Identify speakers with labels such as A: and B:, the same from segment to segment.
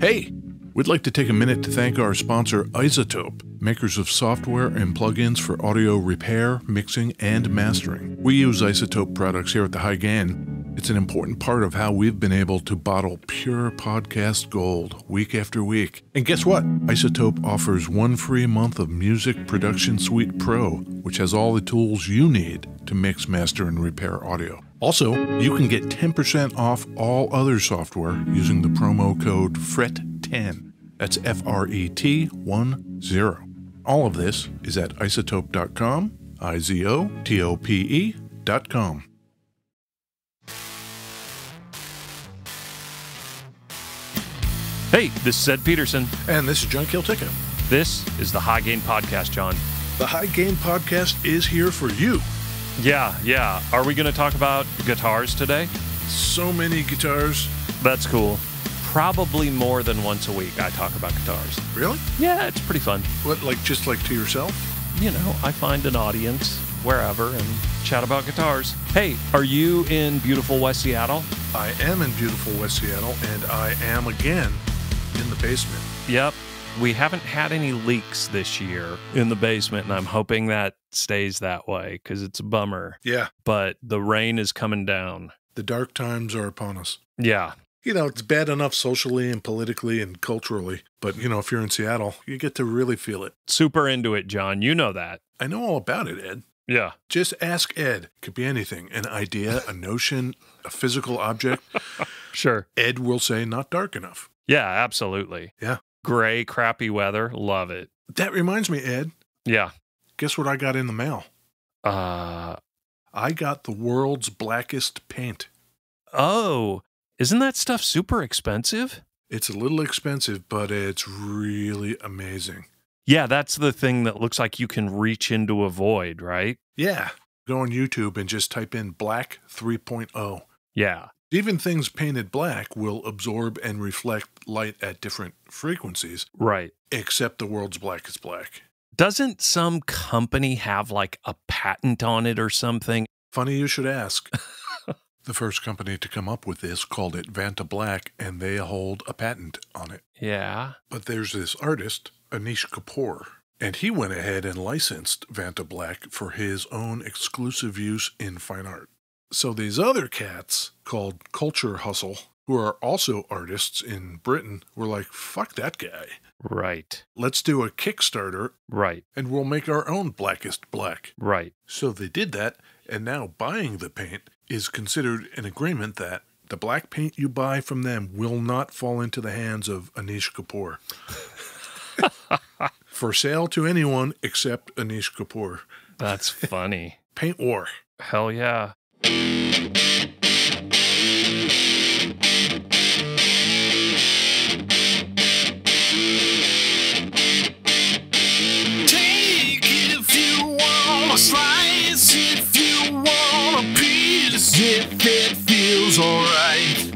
A: Hey, we'd like to take a minute to thank our sponsor, Isotope, makers of software and plugins for audio repair, mixing, and mastering. We use Isotope products here at the High Gain. It's an important part of how we've been able to bottle pure podcast gold week after week. And guess what? Isotope offers 1 free month of Music Production Suite Pro, which has all the tools you need to mix, master, and repair audio. Also, you can get 10% off all other software using the promo code FRET10. That's FRET10. All of this is at isotope.com, IZOTOPE.com.
B: Hey, this is Ed Peterson.
A: And this is John Kiltica.
B: This is the High Gain Podcast, John.
A: The High Gain Podcast is here for you.
B: Yeah. Are we going to talk about guitars today?
A: So many guitars.
B: That's cool. Probably more than once a week I talk about guitars.
A: Really?
B: Yeah, it's pretty fun.
A: What, like just like to yourself?
B: You know, I find an audience wherever and chat about guitars. Hey, are you in beautiful West Seattle?
A: I am in beautiful West Seattle, and I am again in the basement.
B: Yep. We haven't had any leaks this year in the basement, and I'm hoping that stays that way because it's a bummer.
A: Yeah.
B: But the rain is coming down.
A: The dark times are upon us.
B: Yeah.
A: You know, it's bad enough socially and politically and culturally, but, you know, if you're in Seattle, you get to really feel it.
B: Super into it, John. You know that.
A: I know all about it, Ed.
B: Yeah.
A: Just ask Ed. Could be anything. An idea, a notion, a physical object.
B: Sure.
A: Ed will say not dark enough.
B: Yeah, absolutely.
A: Yeah.
B: Gray, crappy weather. Love it.
A: That reminds me, Ed.
B: Yeah.
A: Guess what I got in the mail?
B: Uh,
A: I got the world's blackest paint.
B: Oh, isn't that stuff super expensive?
A: It's a little expensive, but it's really amazing.
B: Yeah, that's the thing that looks like you can reach into a void, right?
A: Yeah. Go on YouTube and just type in black 3.0.
B: Yeah.
A: Even things painted black will absorb and reflect light at different frequencies.
B: Right.
A: Except the world's blackest black.
B: Doesn't some company have like a patent on it or something?
A: Funny you should ask. The first company to come up with this called it Vanta Black, and they hold a patent on it.
B: Yeah.
A: But there's this artist, Anish Kapoor, and he went ahead and licensed Vanta Black for his own exclusive use in fine art. So these other cats, called Culture Hustle, who are also artists in Britain, were like, fuck that guy.
B: Right.
A: Let's do a Kickstarter.
B: Right.
A: And we'll make our own blackest black.
B: Right.
A: So they did that, and now buying the paint is considered an agreement that the black paint you buy from them will not fall into the hands of Anish Kapoor. For sale to anyone except Anish Kapoor.
B: That's funny.
A: Paint war.
B: Hell yeah.
C: Slice if you want a piece, if it feels alright.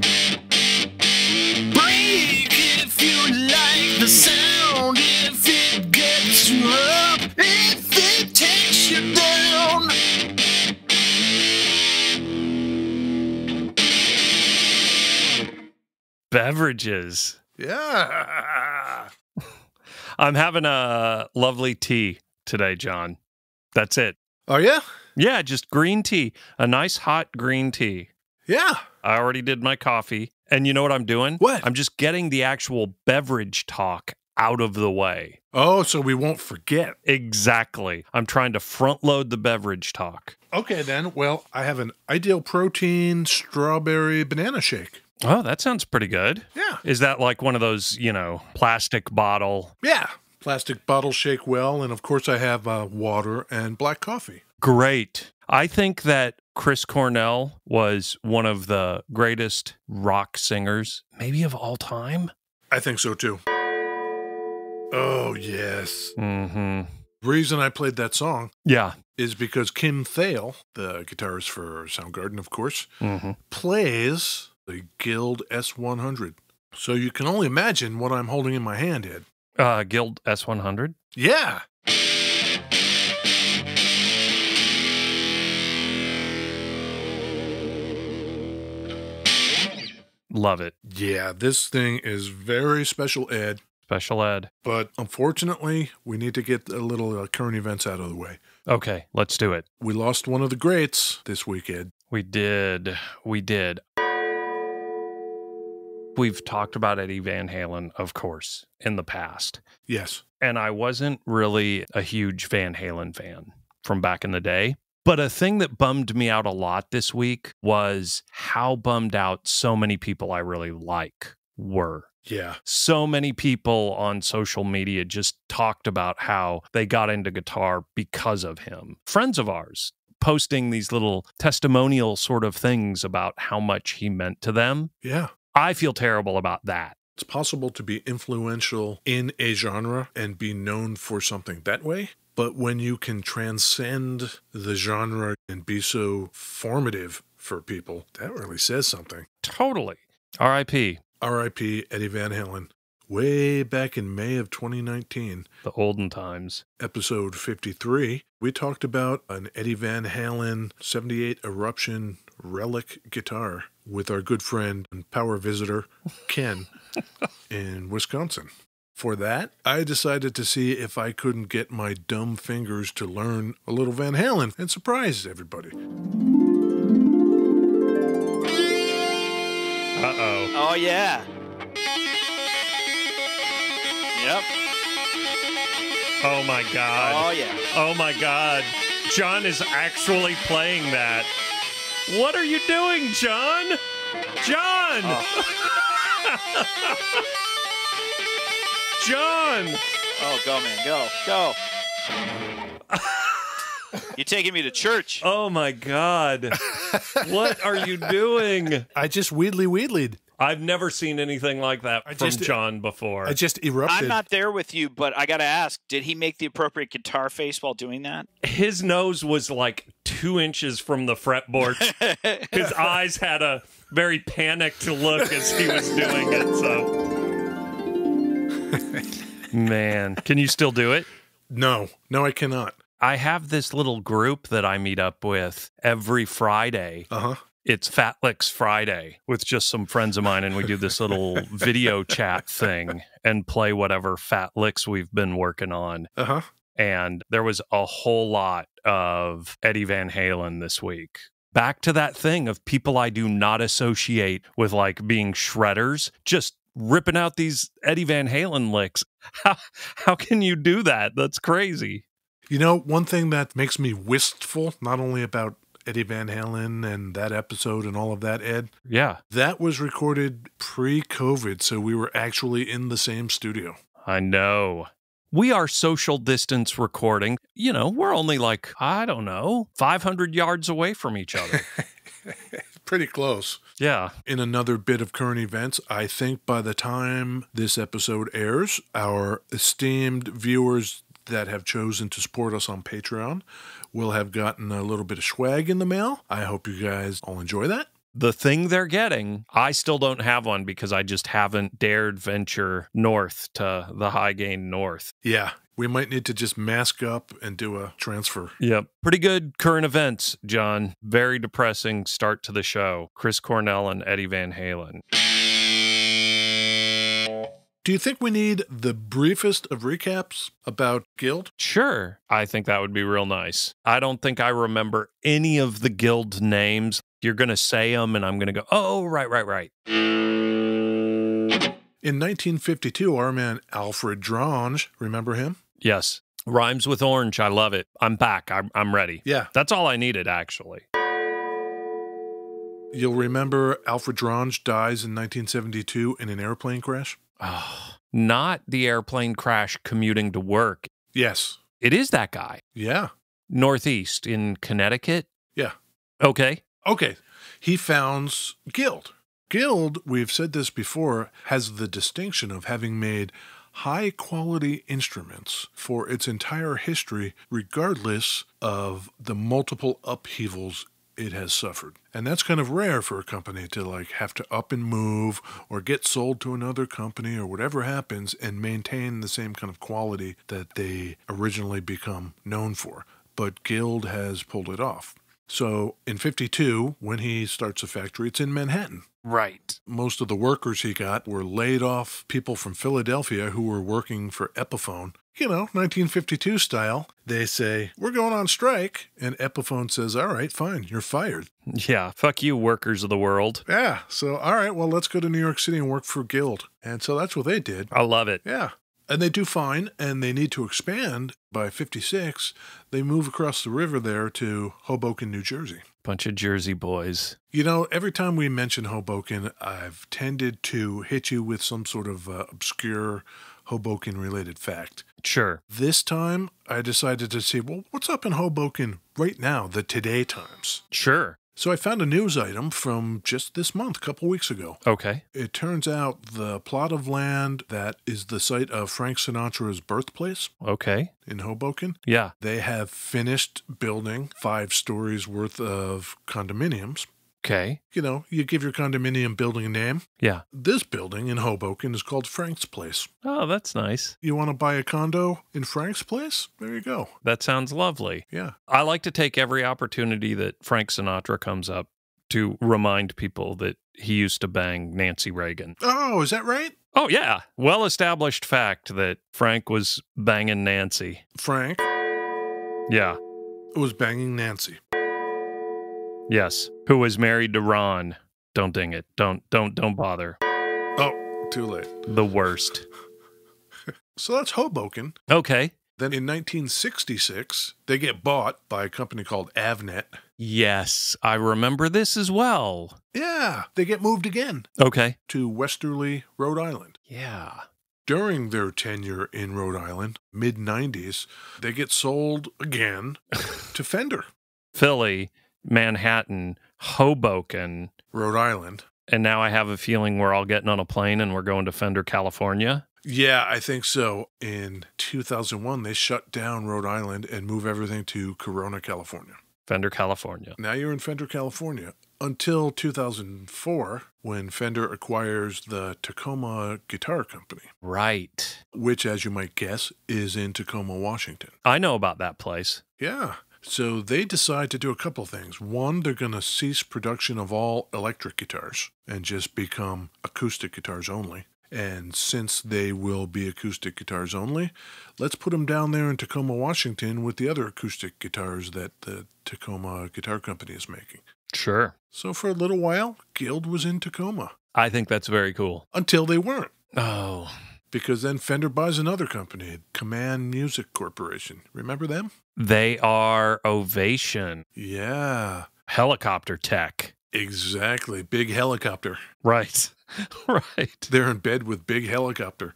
C: Break if you like the sound, if it gets you up, if it takes you down.
B: Beverages.
A: Yeah.
B: I'm having a lovely tea today, John. That's it.
A: Oh, yeah?
B: Yeah, just green tea. A nice hot green tea.
A: Yeah.
B: I already did my coffee. And you know what I'm doing?
A: What?
B: I'm just getting the actual beverage talk out of the way.
A: Oh, so we won't forget.
B: Exactly. I'm trying to front load the beverage talk.
A: Okay, then. Well, I have an Ideal Protein strawberry banana shake.
B: Oh, that sounds pretty good.
A: Yeah.
B: Is that like one of those, plastic bottle?
A: Yeah. Plastic bottle shake well, and of course I have water and black coffee.
B: Great. I think that Chris Cornell was one of the greatest rock singers, maybe of all time.
A: I think so, too. Oh, yes.
B: Mm-hmm.
A: The reason I played that song
B: Yeah.
A: is because Kim Thale, the guitarist for Soundgarden, of course,
B: Mm-hmm.
A: plays the Guild S-100. So you can only imagine what I'm holding in my hand, Ed.
B: Guild S-100?
A: Yeah.
B: Love it.
A: Yeah, this thing is very special ed,
B: Special ed.
A: but unfortunately, we need to get a little current events out of the way.
B: Okay, let's do it.
A: We lost one of the greats this week, Ed.
B: We did. We've talked about Eddie Van Halen, of course, in the past.
A: Yes.
B: And I wasn't really a huge Van Halen fan from back in the day. But a thing that bummed me out a lot this week was how bummed out so many people I really like were.
A: Yeah.
B: So many people on social media just talked about how they got into guitar because of him. Friends of ours posting these little testimonial sort of things about how much he meant to them.
A: Yeah.
B: I feel terrible about that.
A: It's possible to be influential in a genre and be known for something that way. But when you can transcend the genre and be so formative for people, that really says something.
B: Totally. R.I.P.
A: R.I.P. Eddie Van Halen. Way back in May of 2019,
B: The olden times.
A: episode 53, we talked about an Eddie Van Halen 78 Eruption relic guitar with our good friend and power visitor, Ken, in Wisconsin. For that, I decided to see if I couldn't get my dumb fingers to learn a little Van Halen and surprise everybody.
B: Uh-oh.
D: Oh, yeah. Yep.
B: Oh, my God.
D: Oh, yeah.
B: Oh, my God. John is actually playing that. What are you doing, John? John! John!
D: Oh, go, man. Go. Go. You're taking me to church.
B: Oh, my God. What are you doing?
A: I just wheedlied.
B: I've never seen anything like that from John before.
A: I just erupted.
D: I'm not there with you, but I got to ask, did he make the appropriate guitar face while doing that?
B: His nose was like 2 inches from the fretboard. His eyes had a very panicked look as he was doing it, so... Man, can you still do it?
A: No, I cannot.
B: I have this little group that I meet up with every Friday.
A: Uh-huh.
B: It's Fat Licks Friday with just some friends of mine, and we do this little video chat thing and play whatever Fat Licks we've been working on.
A: Uh-huh.
B: And there was a whole lot of Eddie Van Halen this week. Back to that thing of people I do not associate with like being shredders, just ripping out these Eddie Van Halen licks. How can you do that? That's crazy.
A: You know, one thing that makes me wistful, not only about Eddie Van Halen and that episode and all of that, Ed.
B: Yeah.
A: That was recorded pre-COVID, so we were actually in the same studio.
B: I know. We are social distance recording. You know, we're only like, 500 yards away from each other.
A: Pretty close.
B: Yeah.
A: In another bit of current events, I think by the time this episode airs, our esteemed viewers that have chosen to support us on Patreon will have gotten a little bit of swag in the mail. I hope you guys all enjoy that.
B: The thing they're getting, I still don't have one because I just haven't dared venture north to the High Gain North.
A: Yeah, we might need to just mask up and do a transfer.
B: Yep. Pretty good current events, John. Very depressing start to the show. Chris Cornell and Eddie Van Halen.
A: Do you think we need the briefest of recaps about Guild?
B: Sure. I think that would be real nice. I don't think I remember any of the Guild names. You're going to say them, and I'm going to go, oh, right.
A: In 1952, our man Alfred Drange, remember him?
B: Yes. Rhymes with orange. I love it. I'm back. I'm ready.
A: Yeah.
B: That's all I needed, actually.
A: You'll remember Alfred Drange dies in 1972 in an airplane crash?
B: Oh, not the airplane crash commuting to work.
A: Yes.
B: It is that guy.
A: Yeah.
B: Northeast in Connecticut?
A: Yeah.
B: Okay.
A: He founds Guild. Guild, we've said this before, has the distinction of having made high-quality instruments for its entire history, regardless of the multiple upheavals it has suffered. And that's kind of rare for a company to like have to up and move or get sold to another company or whatever happens and maintain the same kind of quality that they originally become known for. But Guild has pulled it off. So in 52, when he starts a factory, it's in Manhattan.
B: Right.
A: Most of the workers he got were laid off people from Philadelphia who were working for Epiphone. 1952 style. They say, we're going on strike. And Epiphone says, all right, fine, you're fired.
B: Yeah, fuck you, workers of the world.
A: Yeah, so all right, well, let's go to New York City and work for Guild. And so that's what they did.
B: I love it.
A: Yeah. And they do fine, and they need to expand. By 56, they move across the river there to Hoboken, New Jersey.
B: Bunch of Jersey boys.
A: Every time we mention Hoboken, I've tended to hit you with some sort of obscure Hoboken-related fact.
B: Sure.
A: This time, I decided to see, well, what's up in Hoboken right now, the today times?
B: Sure.
A: So I found a news item from just this month, a couple weeks ago.
B: Okay.
A: It turns out the plot of land that is the site of Frank Sinatra's birthplace
B: Okay.
A: in Hoboken,
B: Yeah.
A: they have finished building 5 stories worth of condominiums.
B: Okay.
A: You give your condominium building a name.
B: Yeah.
A: This building in Hoboken is called Frank's Place.
B: Oh, that's nice.
A: You want to buy a condo in Frank's Place? There you go.
B: That sounds lovely.
A: Yeah.
B: I like to take every opportunity that Frank Sinatra comes up to remind people that he used to bang Nancy Reagan.
A: Oh, is that right?
B: Oh, yeah. Well-established fact that Frank was banging Nancy.
A: Frank
B: Yeah.
A: was banging Nancy.
B: Yes. Who was married to Ron. Don't ding it. Don't bother.
A: Oh, too late.
B: The worst.
A: So that's Hoboken.
B: Okay.
A: Then in 1966, they get bought by a company called Avnet.
B: Yes, I remember this as well.
A: Yeah, they get moved again
B: Okay.
A: to Westerly, Rhode Island.
B: Yeah.
A: During their tenure in Rhode Island, mid-90s, they get sold again to Fender,
B: Philly, Manhattan, Hoboken,
A: Rhode Island.
B: and now I have a feeling we're all getting on a plane and we're going to Fender, California.
A: Yeah, I think so. In 2001, they shut down Rhode Island and move everything to Corona, California.
B: Fender, California.
A: Now you're in Fender, California. Until 2004, when Fender acquires the Tacoma Guitar Company.
B: Right.
A: Which, as you might guess, is in Tacoma, Washington.
B: I know about that place.
A: Yeah. So they decide to do a couple things. One, they're going to cease production of all electric guitars and just become acoustic guitars only. And since they will be acoustic guitars only, let's put them down there in Tacoma, Washington with the other acoustic guitars that the Tacoma Guitar Company is making.
B: Sure.
A: So for a little while, Guild was in Tacoma.
B: I think that's very cool.
A: Until they weren't.
B: Oh.
A: Because then Fender buys another company, Command Music Corporation. Remember them?
B: They are Ovation.
A: Yeah.
B: Helicopter tech.
A: Exactly. Big Helicopter.
B: Right. Right.
A: They're in bed with Big Helicopter.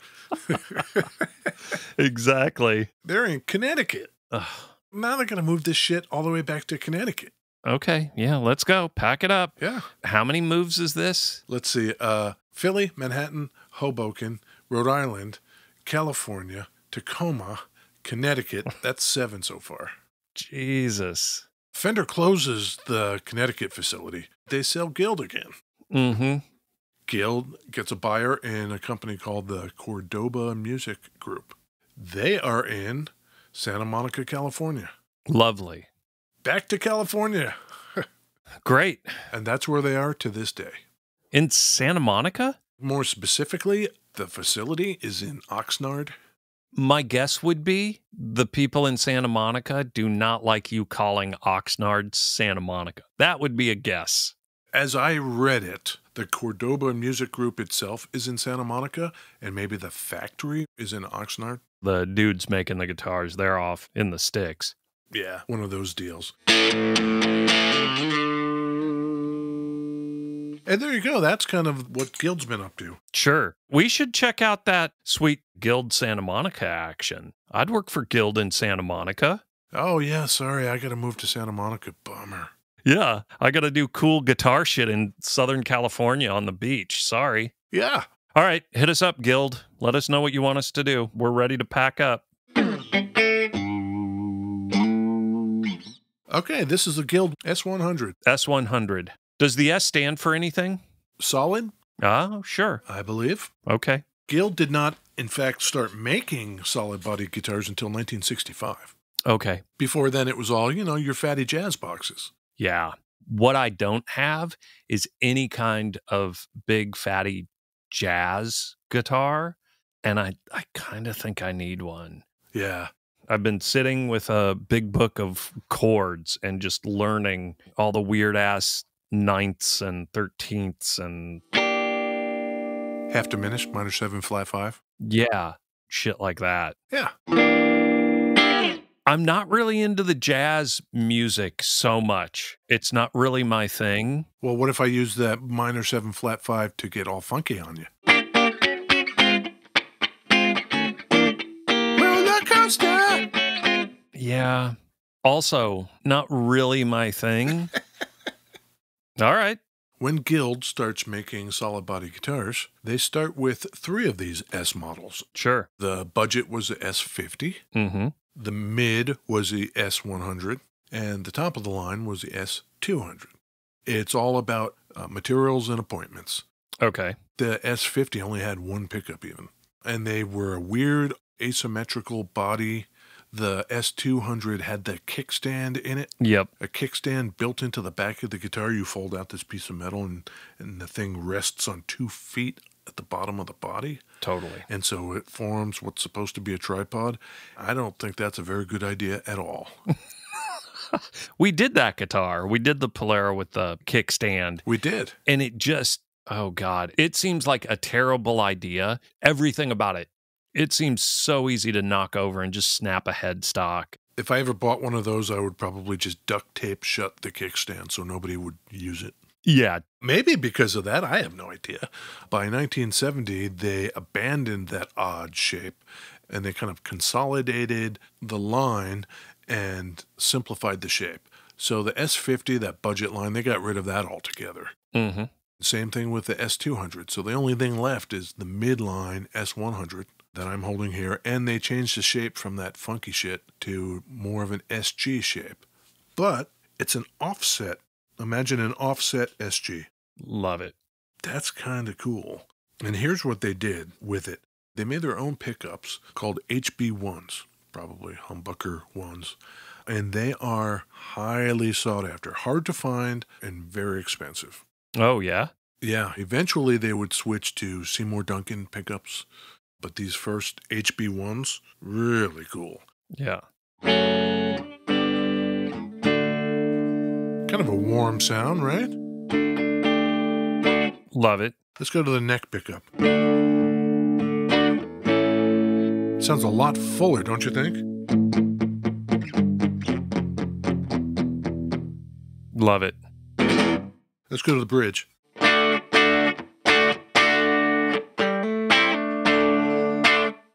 B: Exactly.
A: They're in Connecticut.
B: Ugh.
A: Now they're going to move this shit all the way back to Connecticut.
B: Okay. Yeah, let's go. Pack it up.
A: Yeah.
B: How many moves is this?
A: Let's see. Philly, Manhattan, Hoboken, Rhode Island, California, Tacoma, Connecticut. That's 7 so far.
B: Jesus.
A: Fender closes the Connecticut facility. They sell Guild again.
B: Mm-hmm.
A: Guild gets a buyer in a company called the Cordoba Music Group. They are in Santa Monica, California.
B: Lovely.
A: Back to California.
B: Great.
A: And that's where they are to this day.
B: In Santa Monica?
A: More specifically, the facility is in Oxnard.
B: My guess would be the people in Santa Monica do not like you calling Oxnard Santa Monica. That would be a guess.
A: As I read it, the Cordoba Music Group itself is in Santa Monica, and maybe the factory is in Oxnard.
B: The dudes making the guitars, they're off in the sticks.
A: Yeah, one of those deals. And there you go. That's kind of what Guild's been up to.
B: Sure. We should check out that sweet Guild Santa Monica action. I'd work for Guild in Santa Monica.
A: Oh, yeah, sorry. I got to move to Santa Monica. Bummer.
B: Yeah, I got to do cool guitar shit in Southern California on the beach. Sorry.
A: Yeah.
B: All right, hit us up, Guild. Let us know what you want us to do. We're ready to pack up.
A: Okay, this is the Guild S-100.
B: S-100. Does the S stand for anything?
A: Solid,
B: Oh, sure.
A: I believe.
B: Okay.
A: Guild did not, in fact, start making solid-body guitars until 1965.
B: Okay.
A: Before then, it was all, your fatty jazz boxes.
B: Yeah. What I don't have is any kind of big fatty jazz guitar, and I kind of think I need one.
A: Yeah.
B: I've been sitting with a big book of chords and just learning all the weird ass ninths and 13ths and
A: Half diminished, minor 7, flat 5.
B: yeah, shit like that.
A: Yeah.
B: I'm not really into the jazz music so much. It's not really my thing.
A: Well, what if I use that minor 7, flat 5 to get all funky on you? Roller coaster!
B: Yeah. Also, not really my thing. All right.
A: When Guild starts making solid body guitars, they start with 3 of these S models.
B: Sure.
A: The budget was the S50,
B: Mm-hmm.
A: the mid was the S-100, and the top of the line was the S-200. It's all about materials and appointments.
B: Okay.
A: The S50 only had 1 pickup even, and they were a weird asymmetrical body. The S-200 had the kickstand in it.
B: Yep.
A: A kickstand built into the back of the guitar. You fold out this piece of metal and the thing rests on 2 feet at the bottom of the body.
B: Totally.
A: And so it forms what's supposed to be a tripod. I don't think that's a very good idea at all.
B: We did that guitar. We did the Polaro with the kickstand.
A: We did.
B: And it just, oh God, it seems like a terrible idea. Everything about it. It seems so easy to knock over and just snap a headstock.
A: If I ever bought one of those, I would probably just duct tape shut the kickstand so nobody would use it.
B: Yeah.
A: Maybe because of that, I have no idea. By 1970, they abandoned that odd shape and they kind of consolidated the line and simplified the shape. So the S50, that budget line, they got rid of that altogether.
B: Mm-hmm.
A: Same thing with the S200. So the only thing left is the midline S100 that I'm holding here, and they changed the shape from that funky shit to more of an SG shape. But it's an offset. Imagine an offset SG.
B: Love it.
A: That's kind of cool. And here's what they did with it. They made their own pickups called HB1s, probably humbucker ones. And they are highly sought after, hard to find, and very expensive.
B: Oh, yeah?
A: Yeah, eventually they would switch to Seymour Duncan pickups. But these first HB1s, really cool.
B: Yeah.
A: Kind of a warm sound, right?
B: Love it.
A: Let's go to the neck pickup. Sounds a lot fuller, don't you think?
B: Love it.
A: Let's go to the bridge.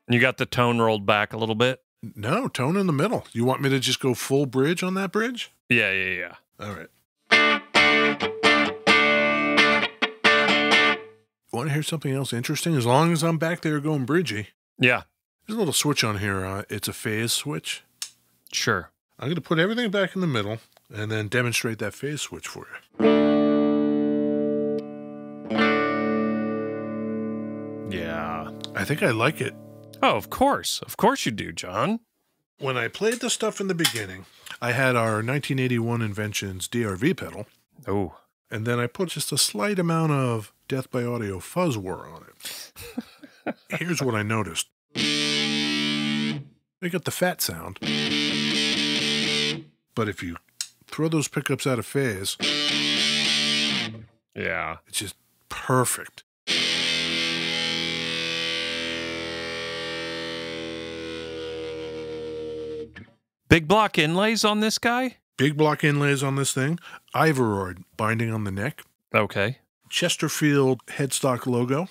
B: You got the tone rolled back a little bit?
A: No, tone in the middle. You want me to just go full bridge on that bridge?
B: Yeah.
A: All right. Want to hear something else interesting? As long as I'm back there going bridgy.
B: Yeah.
A: There's a little switch on here. It's a phase switch.
B: Sure.
A: I'm going to put everything back in the middle and then demonstrate that phase switch for you.
B: Yeah.
A: I think I like it.
B: Oh, of course. Of course you do, John.
A: When I played the stuff in the beginning, I had our 1981 Inventions DRV pedal,
B: Oh.
A: and then I put just a slight amount of Death by Audio fuzz war on it. Here's what I noticed. I got the fat sound, but if you throw those pickups out of phase,
B: Yeah.
A: it's just perfect.
B: Big block inlays on this guy?
A: Big block inlays on this thing, Ivoroid binding on the neck,
B: Okay.
A: Chesterfield headstock logo,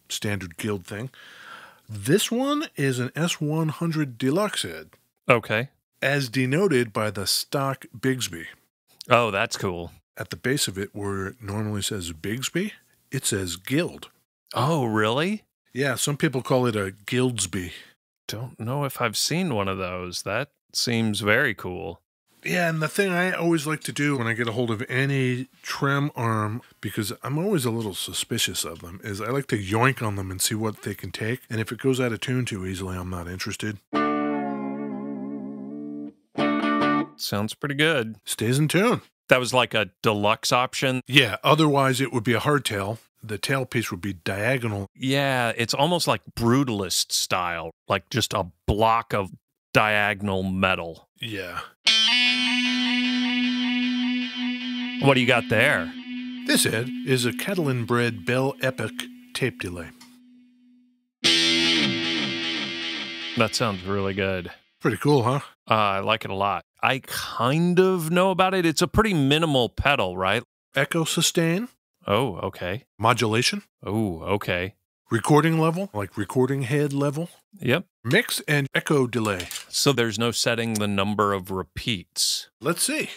A: standard Guild thing. This one is an S-100 Deluxe head,
B: Okay.
A: as denoted by the stock Bigsby.
B: Oh, that's cool.
A: At the base of it, where it normally says Bigsby, it says Guild.
B: Oh, really?
A: Yeah, some people call it a Guildsby.
B: Don't know if I've seen one of those. That seems very cool.
A: Yeah, and the thing I always like to do when I get a hold of any trem arm, because I'm always a little suspicious of them, is I like to yoink on them and see what they can take. And if it goes out of tune too easily, I'm not interested.
B: Sounds pretty good.
A: Stays in tune.
B: That was like a deluxe option.
A: Yeah, otherwise it would be a hardtail. The tailpiece would be diagonal.
B: Yeah, it's almost like brutalist style, like just a block of diagonal metal.
A: Yeah.
B: What do you got there?
A: This, Ed, is a Catalinbread Belle Epoch tape delay.
B: That sounds really good.
A: Pretty cool, huh?
B: I like it a lot. I kind of know about it. It's a pretty minimal pedal, right?
A: Echo sustain.
B: Oh, okay.
A: Modulation.
B: Oh, okay.
A: Recording level, like recording head level.
B: Yep.
A: Mix and echo delay.
B: So there's no setting the number of repeats.
A: Let's see.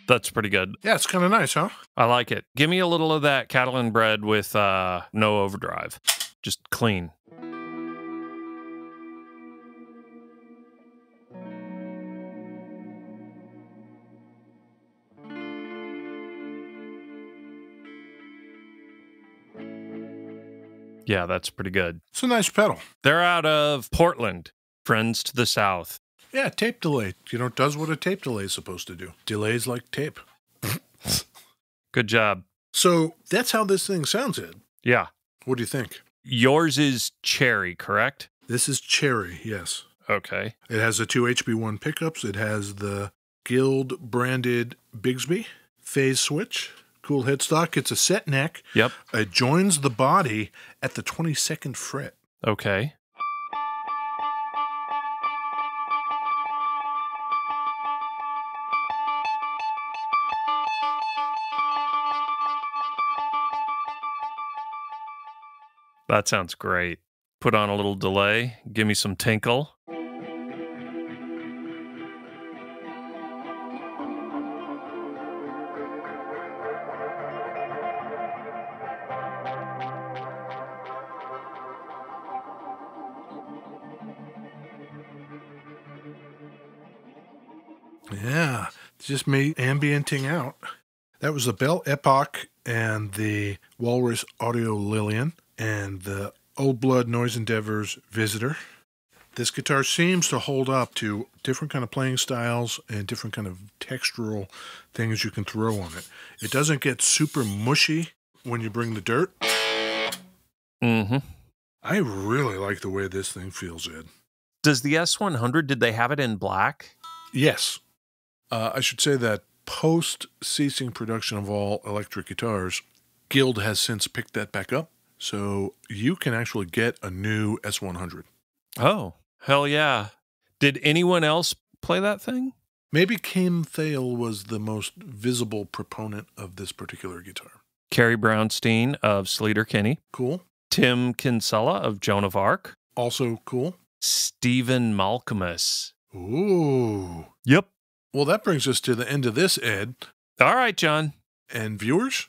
B: That's pretty good.
A: Yeah, it's kind of nice, huh?
B: I like it. Give me a little of that Catalinbread with no overdrive. Just clean. Yeah, that's pretty good.
A: It's a nice pedal.
B: They're out of Portland, friends to the south.
A: Yeah, tape delay. You know, it does what a tape delay is supposed to do. Delays like tape.
B: Good job.
A: So that's how this thing sounds, Ed.
B: Yeah.
A: What do you think?
B: Yours is cherry, correct?
A: This is cherry, yes.
B: Okay.
A: It has the two HB1 pickups. It has the Guild branded Bigsby phase switch. Cool headstock. It's a set neck.
B: Yep.
A: It joins the body at the 22nd fret.
B: Okay. That sounds great. Put on a little delay. Give me some tinkle.
A: Yeah, it's just me ambienting out. That was the Belle Epoch and the Walrus Audio Lillian and the Old Blood Noise Endeavors Visitor. This guitar seems to hold up to different kind of playing styles and different kind of textural things you can throw on it. It doesn't get super mushy when you bring the dirt.
B: Mm-hmm.
A: I really like the way this thing feels, Ed.
B: Does the S-100, did they have it in black?
A: Yes. I should say that post-ceasing production of all electric guitars, Guild has since picked that back up. So you can actually get a new S-100.
B: Oh, hell yeah. Did anyone else play that thing?
A: Maybe Kim Thale was the most visible proponent of this particular guitar.
B: Carrie Brownstein of Sleater Kinney.
A: Cool.
B: Tim Kinsella of Joan of Arc.
A: Also cool.
B: Stephen Malcolmus.
A: Ooh.
B: Yep.
A: Well, that brings us to the end of this, Ed.
B: All right, John.
A: And viewers,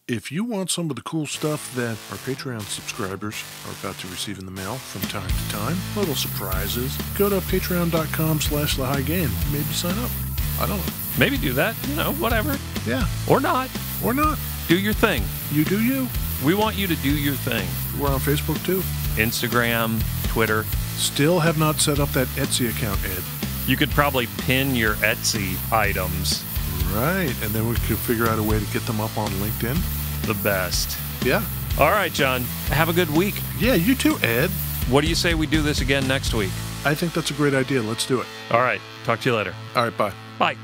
A: if you want some of the cool stuff that our Patreon subscribers are about to receive in the mail from time to time, little surprises, go to patreon.com/thehighgain. Maybe sign up. I don't know.
B: Maybe do that. You know, whatever.
A: Yeah.
B: Or not.
A: Or not.
B: Do your thing.
A: You do you.
B: We want you to do your thing.
A: We're on Facebook too.
B: Instagram, Twitter.
A: Still have not set up that Etsy account, Ed.
B: You could probably pin your Etsy items.
A: Right. And then we could figure out a way to get them up on LinkedIn.
B: The best.
A: Yeah.
B: All right, John. Have a good week.
A: Yeah, you too, Ed.
B: What do you say we do this again next week?
A: I think that's a great idea. Let's do it.
B: All right. Talk to you later.
A: All right, bye.
B: Bye.